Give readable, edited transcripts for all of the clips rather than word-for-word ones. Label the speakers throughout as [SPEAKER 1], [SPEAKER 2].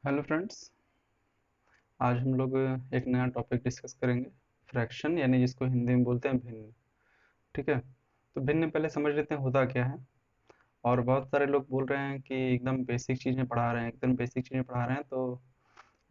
[SPEAKER 1] Hello friends. आज हम लोग एक नया टॉपिक डिस्कस करेंगे। फ्रैक्शन यानी जिसको हिंदी में बोलते हैं भिन्न। ठीक है। तो भिन्न पहले समझ लेते हैं होता क्या है। और बहुत सारे लोग बोल रहे हैं कि एकदम बेसिक चीज़ें पढ़ा रहे हैं, एकदम बेसिक चीज़ें पढ़ा रहे हैं। तो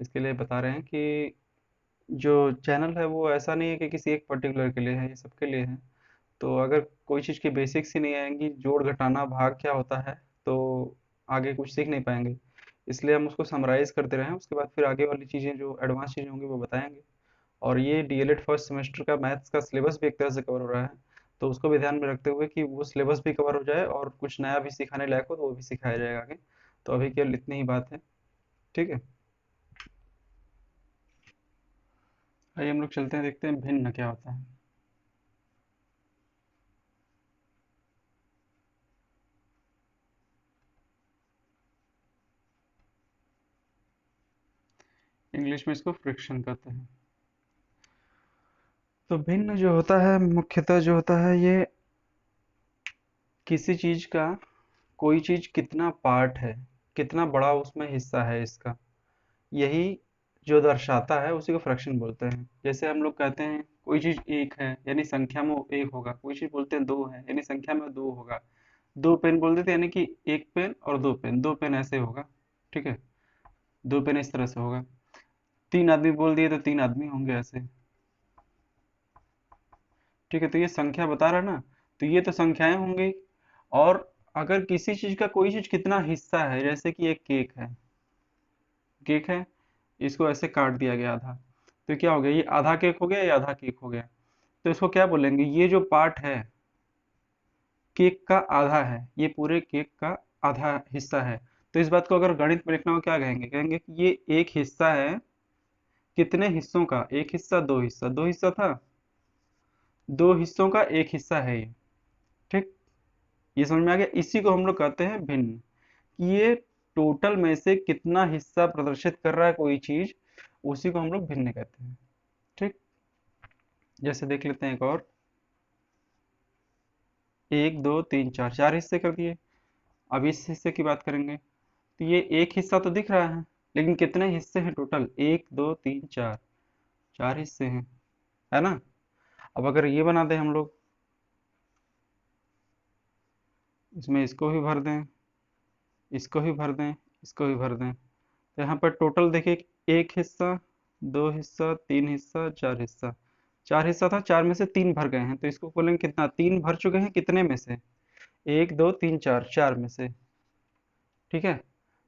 [SPEAKER 1] इसके लिए बता रहे हैं कि जो चैनल है वो ऐसा नहीं है कि किसी एक पर्टिकुलर के लिए है, ये सबके लिए है। तो अगर कोई चीज़ की बेसिक्स ही नहीं आएंगी, जोड़ घटाना भाग क्या होता है, तो आगे कुछ सीख नहीं पाएंगे। इसलिए हम उसको समराइज़ करते रहें, उसके बाद फिर आगे वाली चीज़ें जो एडवांस चीज़ें होंगी वो बताएंगे। और ये डीएलएड फर्स्ट सेमेस्टर का मैथ्स का सिलेबस भी एक तरह से कवर हो रहा है। तो उसको भी ध्यान में रखते हुए कि वो सिलेबस भी कवर हो जाए और कुछ नया भी सिखाने लायक हो तो वो भी सिखाया जाएगा आगे। तो अभी केवल इतनी ही बात है। ठीक है। आइए हम लोग चलते हैं, देखते हैं भिन्न क्या होता है। इंग्लिश में इसको फ्रिक्शन कहते हैं। तो भिन्न जो होता है मुख्यतः जो होता है ये किसी चीज का, कोई चीज कितना पार्ट है, कितना बड़ा उसमें हिस्सा है इसका, यही जो दर्शाता है उसी को फ्रैक्शन बोलते हैं। जैसे हम लोग कहते हैं कोई चीज एक है यानी संख्या में वो एक होगा, कोई चीज बोलते हैं दो है यानी संख्या में दो होगा। दो पेन बोल देते हैं यानी कि एक पेन और दो पेन, दो पेन ऐसे होगा। ठीक है। दो पेन इस तरह से होगा। तीन आदमी बोल दिए तो तीन आदमी होंगे ऐसे। ठीक है। तो ये संख्या बता रहा ना, तो ये तो संख्याएं होंगी। और अगर किसी चीज का कोई चीज कितना हिस्सा है, जैसे कि एक केक है, केक है, इसको ऐसे काट दिया गया आधा, तो क्या हो गया, ये आधा केक हो गया, ये आधा केक हो गया। तो इसको क्या बोलेंगे, ये जो पार्ट है केक का आधा है, ये पूरे केक का आधा हिस्सा है। तो इस बात को अगर गणित में लिखना हो क्या कहेंगे, कहेंगे कि ये एक हिस्सा है कितने हिस्सों का, एक हिस्सा दो हिस्सा, दो हिस्सा था, दो हिस्सों का एक हिस्सा है ये। ठीक। ये समझ में आ गया। इसी को हम लोग कहते हैं भिन्न, कि ये टोटल में से कितना हिस्सा प्रदर्शित कर रहा है कोई चीज, उसी को हम लोग भिन्न कहते हैं। ठीक। जैसे देख लेते हैं एक और, एक दो तीन चार, चार हिस्से कर दिए। अब इस हिस्से की बात करेंगे, तो ये एक हिस्सा तो दिख रहा है, लेकिन कितने हिस्से हैं टोटल, एक दो तीन चार, चार हिस्से हैं, है ना। अब अगर ये बना दें हम लोग, इसमें इसको भी भर दें, इसको भी भर दें, इसको भी भर दें, तो यहाँ पर टोटल देखिए, एक हिस्सा, दो हिस्सा, तीन हिस्सा, चार हिस्सा। चार हिस्सा था, चार में से तीन भर गए हैं, तो इसको बोलेंगे कितना, तीन भर चुके हैं कितने में से, एक दो तीन चार, चार में से। ठीक है।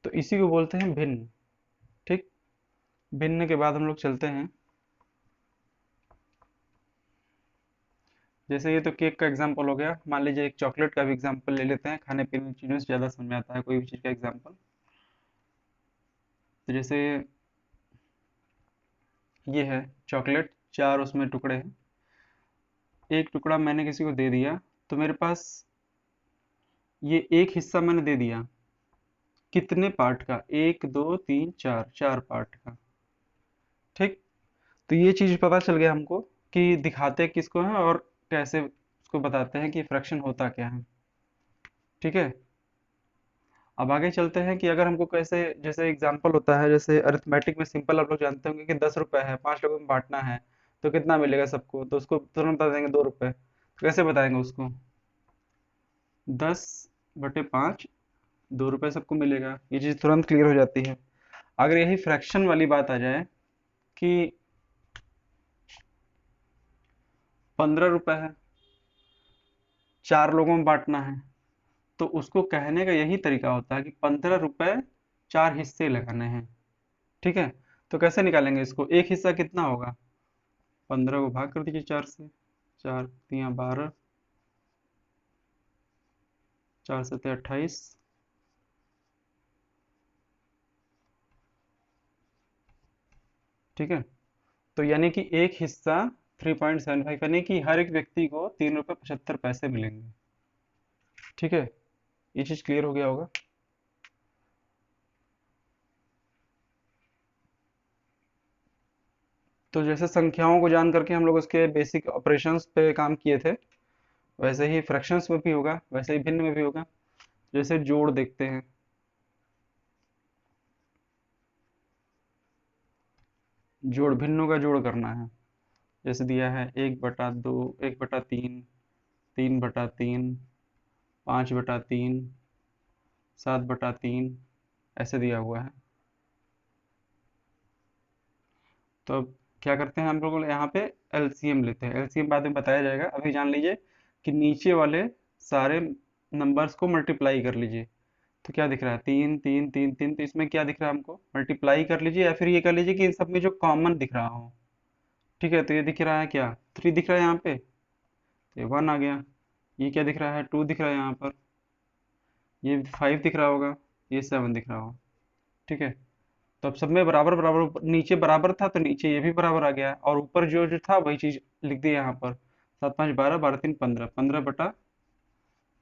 [SPEAKER 1] तो इसी को बोलते हैं भिन्न। ठीक। भिन्न के बाद हम लोग चलते हैं, जैसे ये तो केक का एग्जांपल हो गया, मान लीजिए एक चॉकलेट का भी एग्जांपल ले लेते हैं, खाने पीने की चीज़ों से ज़्यादा समझ में आता है कोई भी चीज़ का एग्जांपल। तो जैसे ये है चॉकलेट, चार उसमें टुकड़े हैं, एक टुकड़ा मैंने किसी को दे दिया, तो मेरे पास ये एक हिस्सा मैंने दे दिया, कितने पार्ट का, एक दो तीन चार, चार पार्ट का। ठीक। तो ये चीज़ पता चल गया हमको कि दिखाते किसको हैं और कैसे उसको बताते हैं कि फ्रैक्शन होता क्या है। ठीक है। अब आगे चलते हैं कि अगर हमको कैसे, जैसे एग्जांपल होता है, जैसे अरिथमेटिक में सिंपल आप लोग जानते होंगे कि 10 रुपए है, 5 लोगों में बांटना है, तो कितना मिलेगा सबको, तो उसको तुरंत बता देंगे 2 रुपए। तो कैसे बताएंगे उसको, 10/5, 2 रुपए सबको मिलेगा, ये चीज़ तुरंत क्लियर हो जाती है। अगर यही फ्रैक्शन वाली बात आ जाए कि 15 रुपए है, 4 लोगों में बांटना है, तो उसको कहने का यही तरीका होता है कि 15 रुपए चार हिस्से लगाने हैं। ठीक है। तो कैसे निकालेंगे इसको, एक हिस्सा कितना होगा, 15 को भाग कर दीजिए चार से, चार तिया 12, चार सत्ते 28। ठीक है। तो यानी कि एक हिस्सा 3.75, यानी कि हर एक व्यक्ति को 3 रुपये 75 पैसे मिलेंगे। ठीक है। ये चीज़ क्लियर हो गया होगा। तो जैसे संख्याओं को जान करके हम लोग उसके बेसिक ऑपरेशंस पे काम किए थे, वैसे ही फ्रैक्शंस में भी होगा, वैसे ही भिन्न में भी होगा। जैसे जोड़ देखते हैं, जोड़, भिन्नों का जोड़ करना है। जैसे दिया है 1/2, 1/3, 3/3, 5/3, 7/3, ऐसे दिया हुआ है। तो अब क्या करते हैं हम लोग यहाँ पे एलसीएम लेते हैं। एलसीएम बाद में बताया जाएगा, अभी जान लीजिए कि नीचे वाले सारे नंबर्स को मल्टीप्लाई कर लीजिए। तो क्या दिख रहा है, 3 3 3 3, तो इसमें क्या दिख रहा है हमको, मल्टीप्लाई कर लीजिए या फिर ये कर लीजिए कि इन सब में जो कॉमन दिख रहा हो। ठीक है, तो ये दिख रहा है क्या, 3 दिख रहा है यहाँ पे, तो ये 1 आ गया। ये क्या दिख रहा है, 2 दिख रहा है यहाँ पर। ये 5 दिख रहा होगा, ये 7 दिख रहा होगा। ठीक है, तो अब सब में बराबर बराबर, नीचे बराबर था तो नीचे ये भी बराबर आ गया, और ऊपर जो जो था वही चीज लिख दी यहाँ पर। 7 5 12, 12 3 15, 15/3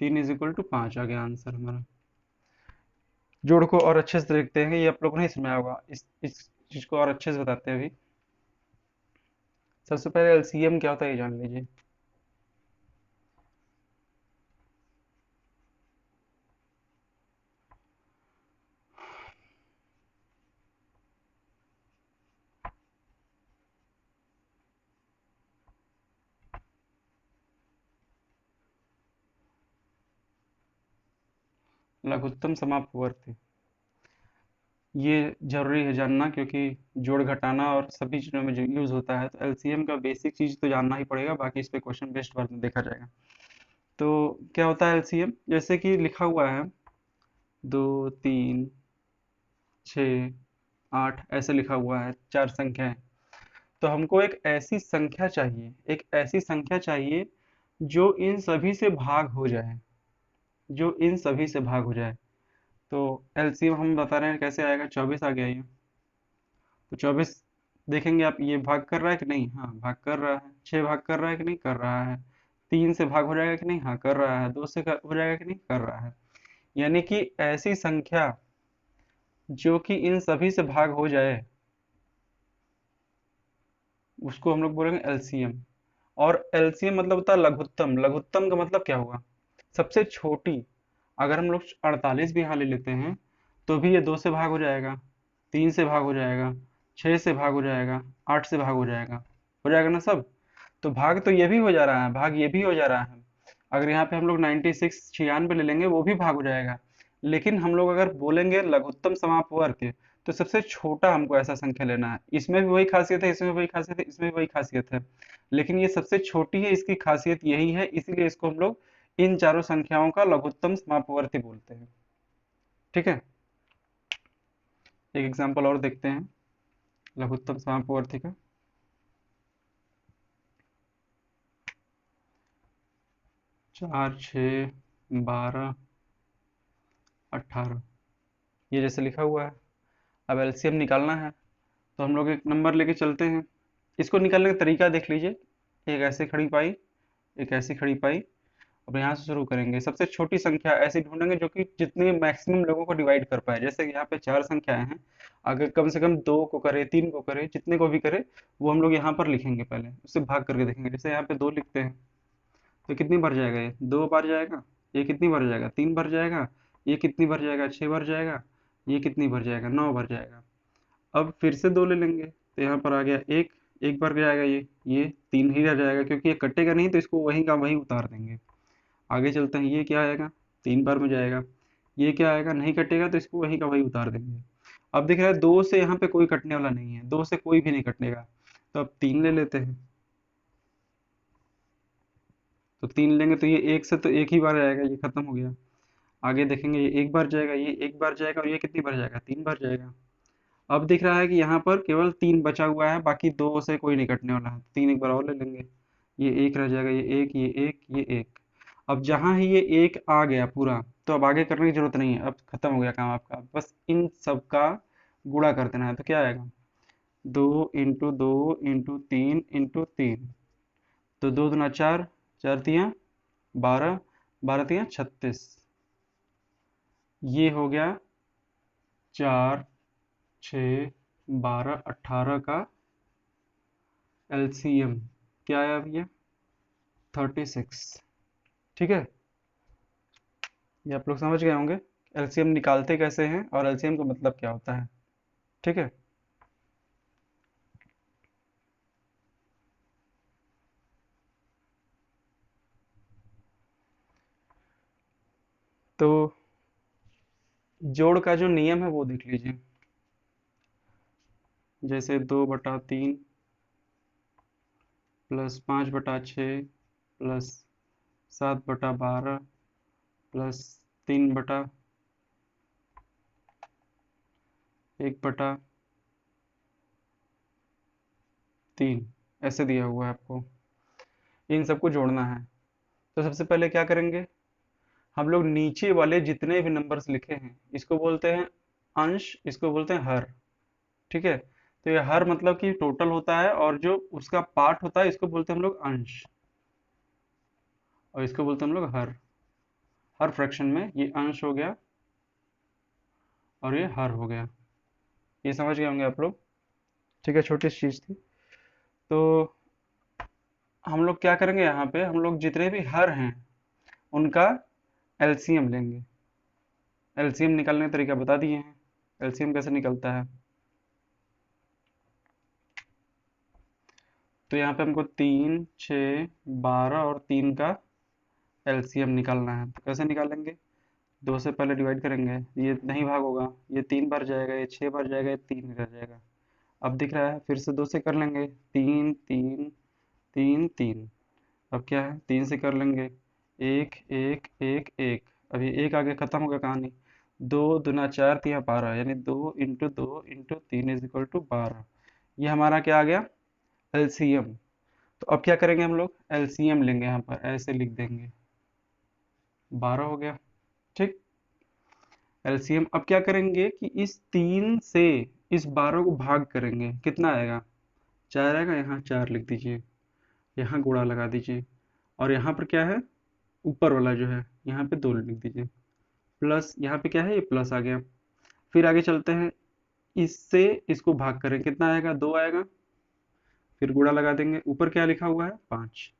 [SPEAKER 1] = 5 आ गया आंसर हमारा। जोड़ को और अच्छे से देखते हैं, ये आप लोग को नहीं समझ होगा, इस चीज को और अच्छे से बताते हैं अभी। सबसे पहले एलसीएम क्या होता है ये जान लीजिए। लघुत्तम समापवर्ती, ये जरूरी है जानना, क्योंकि जोड़ घटाना और सभी चीजों में जो यूज होता है, तो एलसीएम का बेसिक चीज तो जानना ही पड़ेगा, बाकी इस पे क्वेश्चन बेस्ड बाद में देखा जाएगा। तो क्या होता है एलसीएम, जैसे कि लिखा हुआ है 2 3 6 8, ऐसे लिखा हुआ है 4 संख्याएं। तो हमको एक ऐसी संख्या चाहिए, एक ऐसी संख्या चाहिए जो इन सभी से भाग हो जाए, जो इन सभी से भाग हो जाए। तो एलसीएम हम बता रहे हैं कैसे आएगा, 24 आ गया ये। तो 24 देखेंगे आप, ये भाग कर रहा है कि नहीं, हाँ भाग कर रहा है। 6 भाग कर रहा है कि नहीं, कर रहा है। 3 से भाग हो जाएगा कि नहीं, हाँ कर रहा है। 2 से हो जाएगा कि नहीं, कर रहा है। यानी कि ऐसी संख्या जो कि इन सभी से भाग हो जाए, उसको हम लोग बोलेंगे एलसीएम। और एलसीएम मतलब होता है लघुत्तम। लघुत्तम का मतलब क्या हुआ, सबसे छोटी। अगर हम लोग 48 भी यहाँ ले लेते हैं तो भी ये 2 से भाग हो जाएगा, 3 से भाग हो जाएगा, 6 से भाग हो जाएगा, 8 से भाग हो जाएगा ना सब। तो भाग तो ये भी हो जा रहा है, भाग ये भी हो जा रहा है। अगर यहाँ पे हम लोग 96 96 ले लेंगे, वो भी भाग हो जाएगा। लेकिन हम लोग अगर बोलेंगे लघुत्तम समापवर्ग, तो सबसे छोटा हमको ऐसा संख्या लेना है। इसमें भी वही खासियत है, इसमें भी वही खासियत है, इसमें भी वही खासियत है। लेकिन ये सबसे छोटी है, इसकी खासियत यही है, इसीलिए इसको हम लोग इन चारों संख्याओं का लघुत्तम समापवर्ती बोलते हैं। ठीक है, एक एग्जांपल और देखते हैं लघुत्तम समापवर्ती का। 4 6 12 18, ये जैसे लिखा हुआ है। अब एलसीएम निकालना है, तो हम लोग एक नंबर लेके चलते हैं। इसको निकालने का तरीका देख लीजिए, एक ऐसे खड़ी पाई, एक ऐसी खड़ी पाई। अब यहाँ से शुरू करेंगे, सबसे छोटी संख्या ऐसी ढूंढेंगे जो कि जितने मैक्सिमम लोगों को डिवाइड कर पाए। जैसे कि यहाँ पे 4 संख्याएं हैं, अगर कम से कम 2 को करे, 3 को करे, जितने को भी करे, वो हम लोग यहाँ पर लिखेंगे, पहले उससे भाग करके देखेंगे। जैसे यहाँ पे 2 लिखते हैं, तो कितनी बार जाएगा, ये 2 बार जाएगा। ये कितनी बार जाएगा, 3 बार जाएगा। ये कितनी बार जाएगा, 6 बार जाएगा। ये कितनी बार जाएगा, 9 बार जाएगा। अब फिर से 2 ले लेंगे, तो यहाँ पर आ गया 1, एक बार जाएगा। ये 3 ही रह जाएगा, क्योंकि ये कटेगा नहीं, तो इसको वहीं का वहीं उतार देंगे। आगे चलते हैं, ये क्या आएगा, 3 बार में जाएगा। ये क्या आएगा, नहीं कटेगा, तो इसको वहीं का वहीं उतार देंगे। अब दिख रहा है 2 से यहाँ पे कोई कटने वाला नहीं है, 2 से कोई भी नहीं कटनेगा। तो अब 3 ले लेते हैं, तो 3 लेंगे, तो ये 1 से तो एक ही बार आएगा, ये खत्म हो गया। आगे देखेंगे, ये एक बार जाएगा, ये एक बार जाएगा, और ये कितनी बार जाएगा, 3 बार जाएगा। अब दिख रहा है कि यहाँ पर केवल 3 बचा हुआ है, बाकी 2 से कोई नहीं कटने वाला है। 3 एक बार और ले लेंगे, ये एक रह जाएगा, ये एक, ये एक, ये एक। अब जहाँ ही ये एक आ गया पूरा, तो अब आगे करने की जरूरत नहीं है, अब खत्म हो गया काम आपका। बस इन सब का गुणा कर देना है, तो क्या आएगा, 2 × 2 × 3 × 3। तो 2 दूना 4, 4 तियाँ 12, 12 तियाँ 36। ये हो गया 4 6 12 18 का एलसीएम। क्या आया भैया, 36। ठीक है, ये आप लोग समझ गए होंगे एलसीएम निकालते कैसे हैं और एलसीएम का मतलब क्या होता है। ठीक है, तो जोड़ का जो नियम है वो देख लीजिए। जैसे 2/3 प्लस 5/6 प्लस 7/12 प्लस 3/1/3 ऐसे दिया हुआ है आपको। इन सबको जोड़ना है। तो सबसे पहले क्या करेंगे, हम लोग नीचे वाले जितने भी नंबर्स लिखे हैं इसको बोलते हैं अंश, इसको बोलते हैं हर। ठीक है, तो ये हर मतलब कि टोटल होता है, और जो उसका पार्ट होता है इसको बोलते हैं हम लोग अंश, और इसको बोलते हैं हम लोग हर। हर फ्रैक्शन में ये अंश हो गया और ये हर हो गया। ये समझ गए होंगे आप लोग। ठीक है, छोटी सी चीज थी। तो हम लोग क्या करेंगे, यहाँ पे हम लोग जितने भी हर हैं उनका एलसीएम लेंगे। एलसीएम निकालने का तरीका बता दिए हैं, एलसीएम कैसे निकलता है। तो यहाँ पे हमको 3, 6, 12 और 3 का एलसीएम निकालना है। तो कैसे निकालेंगे, 2 से पहले डिवाइड करेंगे, ये नहीं भाग होगा, ये 3 बार जाएगा, ये 6 बार जाएगा, ये 3 रह जाएगा। अब दिख रहा है, फिर से 2 से कर लेंगे, 3, 3, 3, 3। अब क्या है, 3 से कर लेंगे, 1, 1, 1, 1। अब ये 1 आगे खत्म हो गया कहानी। 2 दूना 4 तिया 12, यानी 2 × 2 × 3 = 12। ये हमारा क्या आ गया, एलसीएम। तो अब क्या करेंगे, हम लोग एलसीएम लेंगे, यहाँ पर ऐसे लिख देंगे, 12 हो गया। ठीक, एलसीएम। अब क्या करेंगे कि इस 3 से इस 12 को भाग करेंगे, कितना आएगा, 4 आएगा। यहाँ 4 लिख दीजिए, यहाँ गुणा लगा दीजिए, और यहाँ पर क्या है, ऊपर वाला जो है यहाँ पे 2 लिख दीजिए, प्लस यहाँ पे क्या है, ये प्लस आ गया। फिर आगे चलते हैं, इससे इसको भाग करें, कितना आएगा, 2 आएगा। फिर गुणा लगा देंगे, ऊपर क्या लिखा हुआ है, 5।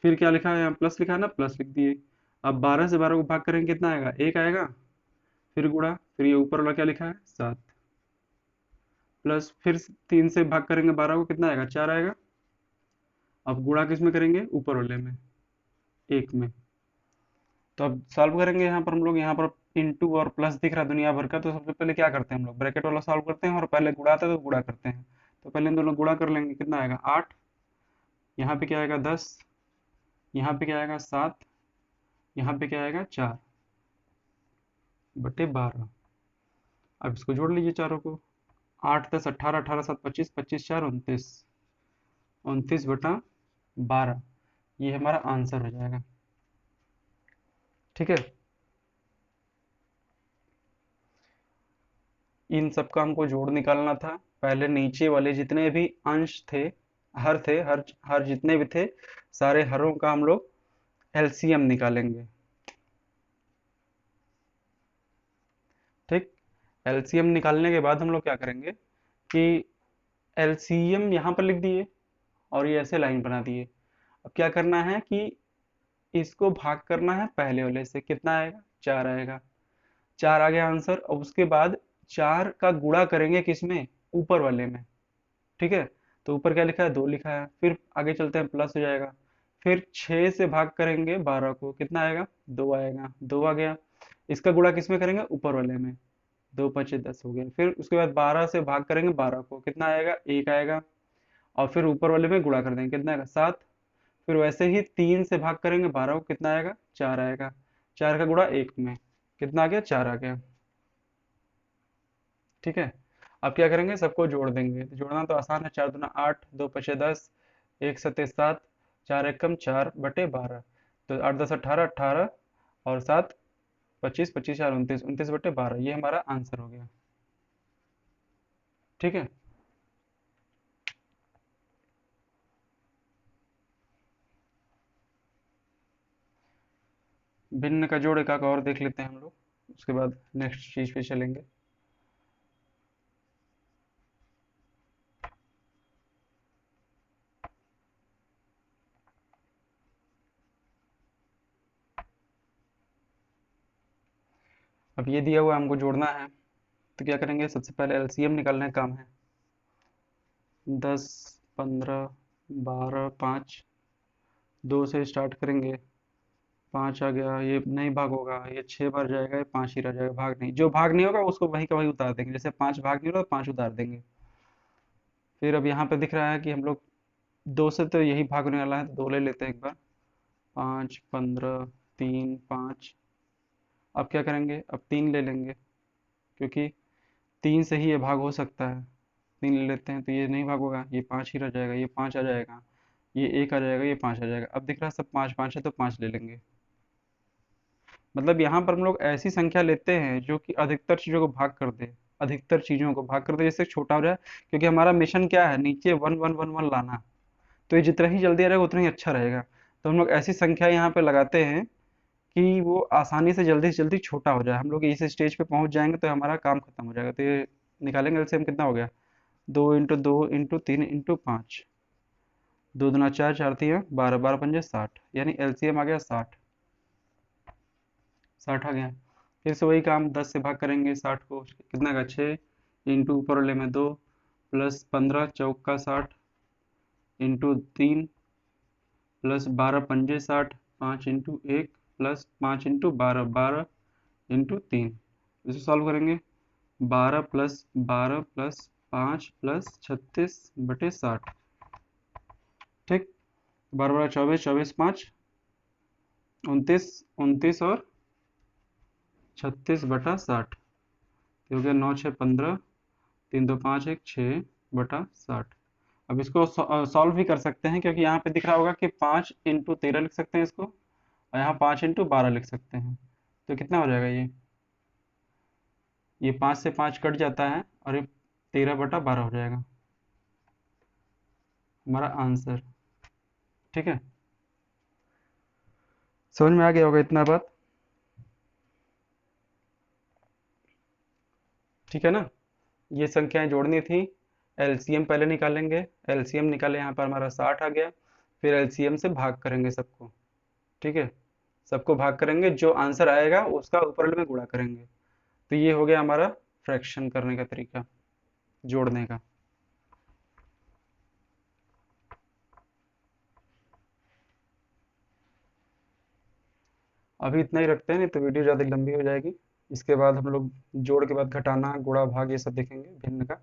[SPEAKER 1] फिर क्या लिखा है, यहाँ प्लस लिखा है ना, प्लस लिख दिए। अब 12 से 12 को भाग करेंगे, कितना आएगा, 1 आएगा। फिर गुणा, फिर ये ऊपर वाला क्या लिखा है, 7। प्लस फिर 3 से भाग करेंगे 12 को, कितना आएगा, 4 आएगा। अब गुणा किस में करेंगे, ऊपर वाले में, 1 में। तो अब सॉल्व करेंगे, यहाँ पर हम लोग, यहाँ पर इंटू और प्लस दिख रहा है दुनिया भर का। तो सबसे पहले क्या करते हैं, हम लोग ब्रैकेट वाला सॉल्व करते हैं, और पहले गुणा आता है तो गुणा करते हैं। तो पहले इन दोनों गुणा कर लेंगे, कितना आएगा, 8। यहाँ पे क्या आएगा, 10। यहाँ पे क्या आएगा, 7। यहाँ पे क्या आएगा, 4/12। अब इसको जोड़ लीजिए चारों को, 8×10 = 18, 18×7 = 25, 25×4 = 29, 29/12। ये हमारा आंसर हो जाएगा। ठीक है, इन सब का हमको जोड़ निकालना था। पहले नीचे वाले जितने भी अंश थे, हर थे, हर हर जितने भी थे, सारे हरों का हम लोग एलसीएम निकालेंगे। ठीक, एलसीएम निकालने के बाद हम लोग क्या करेंगे कि एलसीएम यहाँ पर लिख दिए, और ये ऐसे लाइन बना दिए। अब क्या करना है कि इसको भाग करना है पहले वाले से, कितना आएगा, 4 आएगा। 4 आ गया आंसर। और उसके बाद 4 का गुणा करेंगे किसमें, ऊपर वाले में। ठीक है, तो ऊपर क्या लिखा है, 2 लिखा है। फिर आगे चलते हैं, प्लस हो जाएगा। फिर 6 से भाग करेंगे 12 को, कितना आएगा, 2 आएगा। 2 आ गया, इसका गुणा किसमें करेंगे, ऊपर वाले में। 2×5 = 10 हो गया। फिर उसके बाद 12 से भाग करेंगे 12 को, कितना आएगा, 1 आएगा। और फिर ऊपर वाले में गुणा कर देंगे, कितना आएगा, 7। फिर वैसे ही 3 से भाग करेंगे 12 को, कितना आएगा, 4 आएगा। 4 का गुणा 1 में, कितना आ गया, 4 आ गया। ठीक है, अब क्या करेंगे, सबको जोड़ देंगे। तो जोड़ना तो आसान है, 4×2 = 8, 2×5 = 10, 1×7 = 7, 4×1 = 4/12। तो 8×10 = 18, 18 और 7 25, 25×4 = 29, 29/12। ये हमारा आंसर हो गया। ठीक है, भिन्न का जोड़ एकाक और देख लेते हैं हम लोग, उसके बाद नेक्स्ट चीज पे चलेंगे। अब ये दिया हुआ हमको जोड़ना है, तो क्या करेंगे, सबसे पहले एलसीएम निकालने का काम है। 10, 15, 12, 5, 2 से स्टार्ट करेंगे, 5 आ गया, ये नहीं भाग होगा, ये 6 बार जाएगा, ये 5 ही रह जाएगा, भाग नहीं। जो भाग नहीं होगा उसको वही का वही उतार देंगे, जैसे 5 भाग नहीं होगा तो 5 उतार देंगे। फिर अब यहाँ पे दिख रहा है कि हम लोग 2 से तो यही भागने वाला है, तो 2 ले लेते हैं एक बार। 5, 15, 3, 5। अब क्या करेंगे, अब 3 ले लेंगे, क्योंकि 3 से ही ये भाग हो सकता है। 3 ले लेते हैं तो ये नहीं भाग होगा, ये 5 ही रह जाएगा, ये 5 आ जाएगा, ये 1 आ जाएगा, ये 5 आ जाएगा। अब दिख रहा है सब 5 5 है तो 5 ले लेंगे। मतलब यहाँ पर हम लोग ऐसी संख्या लेते हैं जो कि अधिकतर चीज़ों को भाग कर दे, अधिकतर चीज़ों को भाग कर दे, जिससे छोटा हो जाए। क्योंकि हमारा मिशन क्या है, नीचे 1 1 1 1 लाना। तो ये जितना ही जल्दी आ रहेगा उतना ही अच्छा रहेगा। तो हम लोग ऐसी संख्या यहाँ पे लगाते हैं कि वो आसानी से जल्दी छोटा हो जाए। हम लोग इस स्टेज पे पहुंच जाएंगे तो हमारा काम खत्म हो जाएगा। तो ये निकालेंगे एलसीएम, कितना हो गया, 2 × 2 × 3 × 5। 2 दूना 4, 4 तियाँ 12, 12 पंजे 60, यानी एलसीएम आ गया 60। 60 आ गया। फिर से वही काम, 10 से भाग करेंगे 60 को, कितना का 6, इंटू ऊपर वाले में 2, प्लस 15 चौका 60, इंटू 3, प्लस 12 पंजे 60, 5 × 1, प्लस 5 × 12, 12 × 3। इसे सॉल्व करेंगे, 12 + 12 + 5 + 36/60। ठीक, 12 × 12 = 24, 24 × 5 = 29, 29 और 36/60। तो हो गया 9 6 15, 3 2 5 1 6/60। अब इसको सॉल्व भी कर सकते हैं, क्योंकि यहाँ पे दिख रहा होगा कि 5 × 13 लिख सकते हैं इसको, और यहाँ 5 × 12 लिख सकते हैं। तो कितना हो जाएगा ये 5 से 5 कट जाता है और ये 13/12 हो जाएगा हमारा आंसर। ठीक है, समझ में आ गया होगा इतना बात। ठीक है ना, ये संख्याएं जोड़नी थी। एलसीएम पहले निकालेंगे, एलसीएम निकाले, यहाँ पर हमारा 60 आ गया। फिर एलसीएम से भाग करेंगे सबको। ठीक है, सबको भाग करेंगे, जो आंसर आएगा उसका ऊपर वाले में गुणा करेंगे। तो ये हो गया हमारा फ्रैक्शन करने का तरीका, जोड़ने का। अभी इतना ही रखते हैं, नहीं तो वीडियो ज़्यादा लंबी हो जाएगी। इसके बाद हम लोग जोड़ के बाद घटाना, गुणा, भाग ये सब देखेंगे भिन्न का।